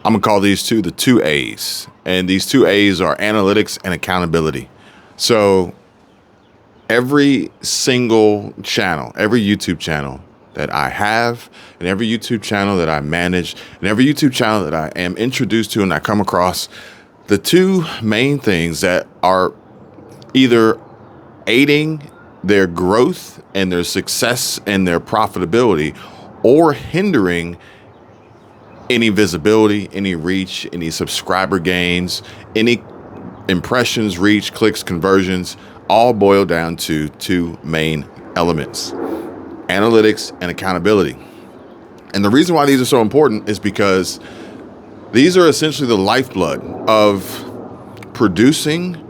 I'm gonna call these two the two A's. And these two A's are analytics and accountability. So every single channel, every YouTube channel that I have, and every YouTube channel that I manage, and every YouTube channel that I am introduced to and I come across, the two main things that are either aiding their growth and their success and their profitability, or hindering any visibility, any reach, any subscriber gains, any impressions, reach, clicks, conversions, all boil down to two main elements: analytics and accountability. And the reason why these are so important is because these are essentially the lifeblood of producing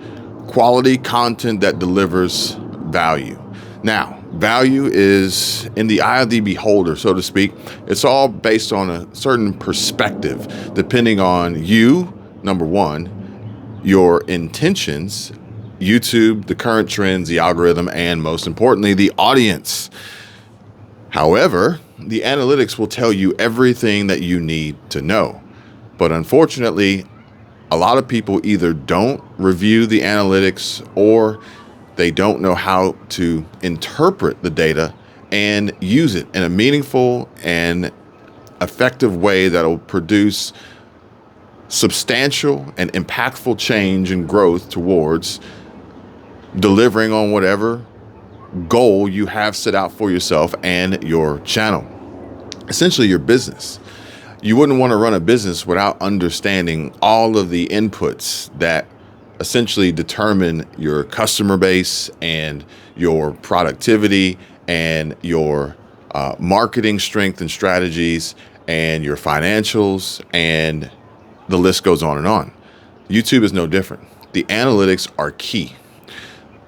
quality content that delivers value. Now, value is in the eye of the beholder, so to speak. It's all based on a certain perspective, depending on you, number one, your intentions, YouTube, the current trends, the algorithm, and most importantly, the audience. However, the analytics will tell you everything that you need to know. But unfortunately, a lot of people either don't review the analytics, or they don't know how to interpret the data and use it in a meaningful and effective way that will produce substantial and impactful change and growth towards delivering on whatever goal you have set out for yourself and your channel, essentially your business. You wouldn't want to run a business without understanding all of the inputs that essentially determine your customer base and your productivity and your marketing strength and strategies and your financials, and the list goes on and on. YouTube is no different. The analytics are key,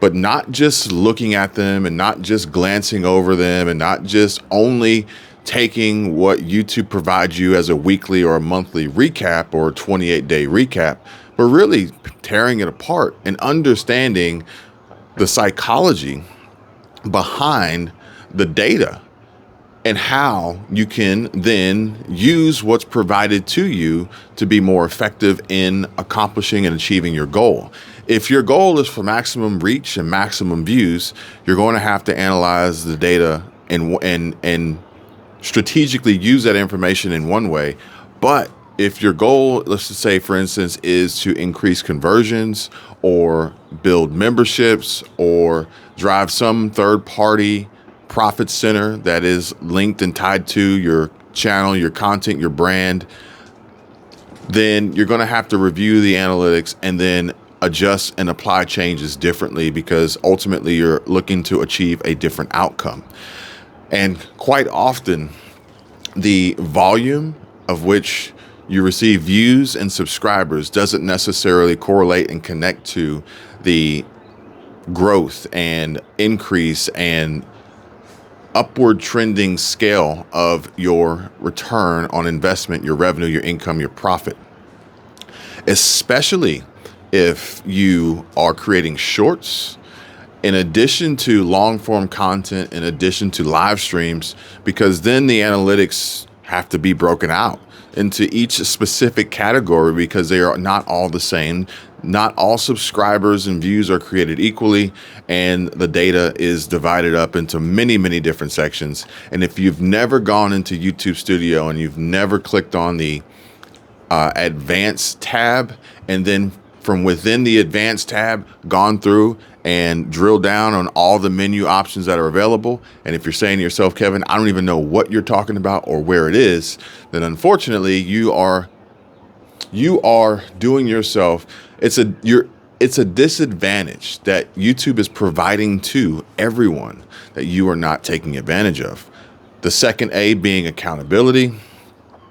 but not just looking at them and not just glancing over them and not just only taking what YouTube provides you as a weekly or a monthly recap or a 28-day recap, but really tearing it apart and understanding the psychology behind the data and how you can then use what's provided to you to be more effective in accomplishing and achieving your goal. If your goal is for maximum reach and maximum views, you're going to have to analyze the data and strategically use that information in one way. But if your goal, let's just say, for instance, is to increase conversions or build memberships or drive some third-party profit center that is linked and tied to your channel, your content, your brand, then you're going to have to review the analytics and then adjust and apply changes differently, because ultimately you're looking to achieve a different outcome. And quite often, the volume of which you receive views and subscribers doesn't necessarily correlate and connect to the growth and increase and upward trending scale of your return on investment, your revenue, your income, your profit. Especially if you are creating shorts, in addition to long form content, in addition to live streams, because then the analytics have to be broken out into each specific category, because they are not all the same. Not all subscribers and views are created equally, and the data is divided up into many, many different sections. And if you've never gone into YouTube Studio and you've never clicked on the Advanced tab, and then from within the Advanced tab gone through and drill down on all the menu options that are available, and if you're saying to yourself, Kevin, I don't even know what you're talking about or where it is, then unfortunately you are doing yourself, it's a disadvantage that YouTube is providing to everyone that you are not taking advantage of. The second A being accountability.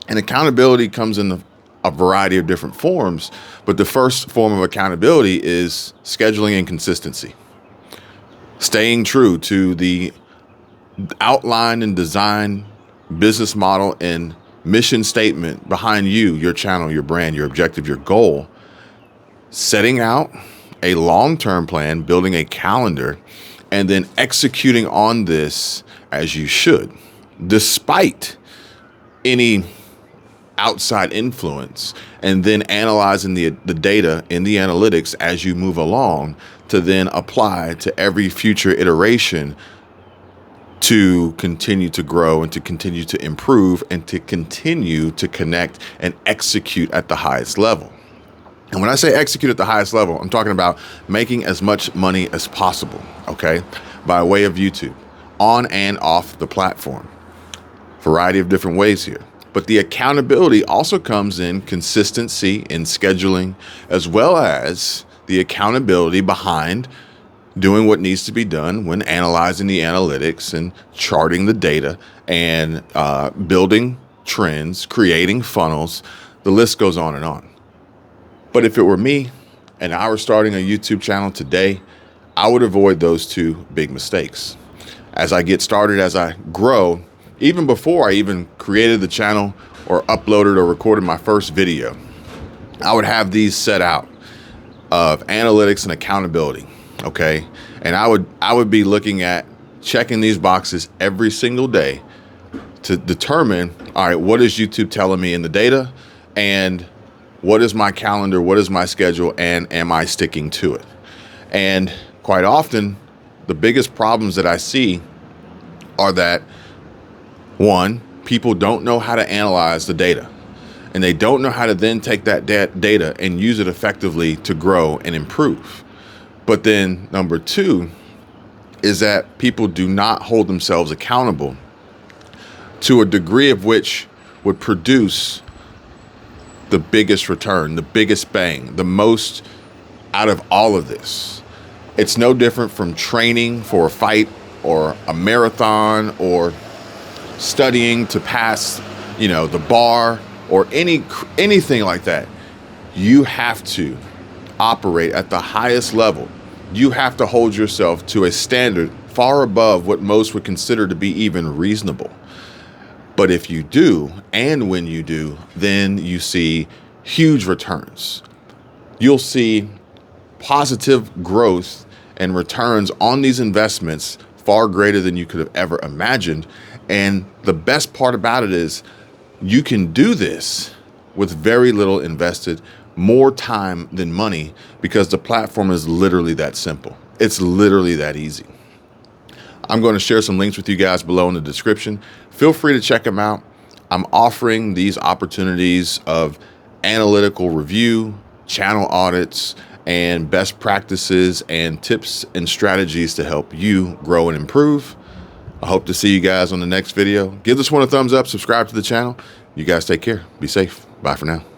And accountability comes in a variety of different forms, but the first form of accountability is scheduling and consistency. Staying true to the outline and design, business model, and mission statement behind you, your channel, your brand, your objective, your goal. Setting out a long-term plan, building a calendar, and then executing on this as you should, despite any outside influence, and then analyzing the data in the analytics as you move along to then apply to every future iteration to continue to grow and to continue to improve and to continue to connect and execute at the highest level. And when I say execute at the highest level, I'm talking about making as much money as possible, okay, by way of YouTube, on and off the platform. Variety of different ways here. But the accountability also comes in consistency in scheduling, as well as the accountability behind doing what needs to be done when analyzing the analytics and charting the data and building trends, creating funnels. The list goes on and on. But if it were me and I were starting a YouTube channel today, I would avoid those two big mistakes. As I get started, as I grow, even before I even created the channel or uploaded or recorded my first video, I would have these set out of analytics and accountability, okay? And I would be looking at checking these boxes every single day to determine, all right, what is YouTube telling me in the data, and what is my calendar, what is my schedule, and am I sticking to it? And quite often, the biggest problems that I see are that, one, people don't know how to analyze the data, and they don't know how to then take that data and use it effectively to grow and improve. But then number two is that people do not hold themselves accountable to a degree of which would produce the biggest return, the biggest bang, the most out of all of this. It's no different from training for a fight or a marathon or studying to pass, the bar or anything like that. You have to operate at the highest level. You have to hold yourself to a standard far above what most would consider to be even reasonable. But if you do, and when you do, then you see huge returns. You'll see positive growth and returns on these investments far greater than you could have ever imagined. And the best part about it is you can do this with very little invested, more time than money, because the platform is literally that simple. It's literally that easy. I'm going to share some links with you guys below in the description. Feel free to check them out. I'm offering these opportunities of analytical review, channel audits, and best practices and tips and strategies to help you grow and improve. I hope to see you guys on the next video. Give this one a thumbs up, subscribe to the channel. You guys take care. Be safe. Bye for now.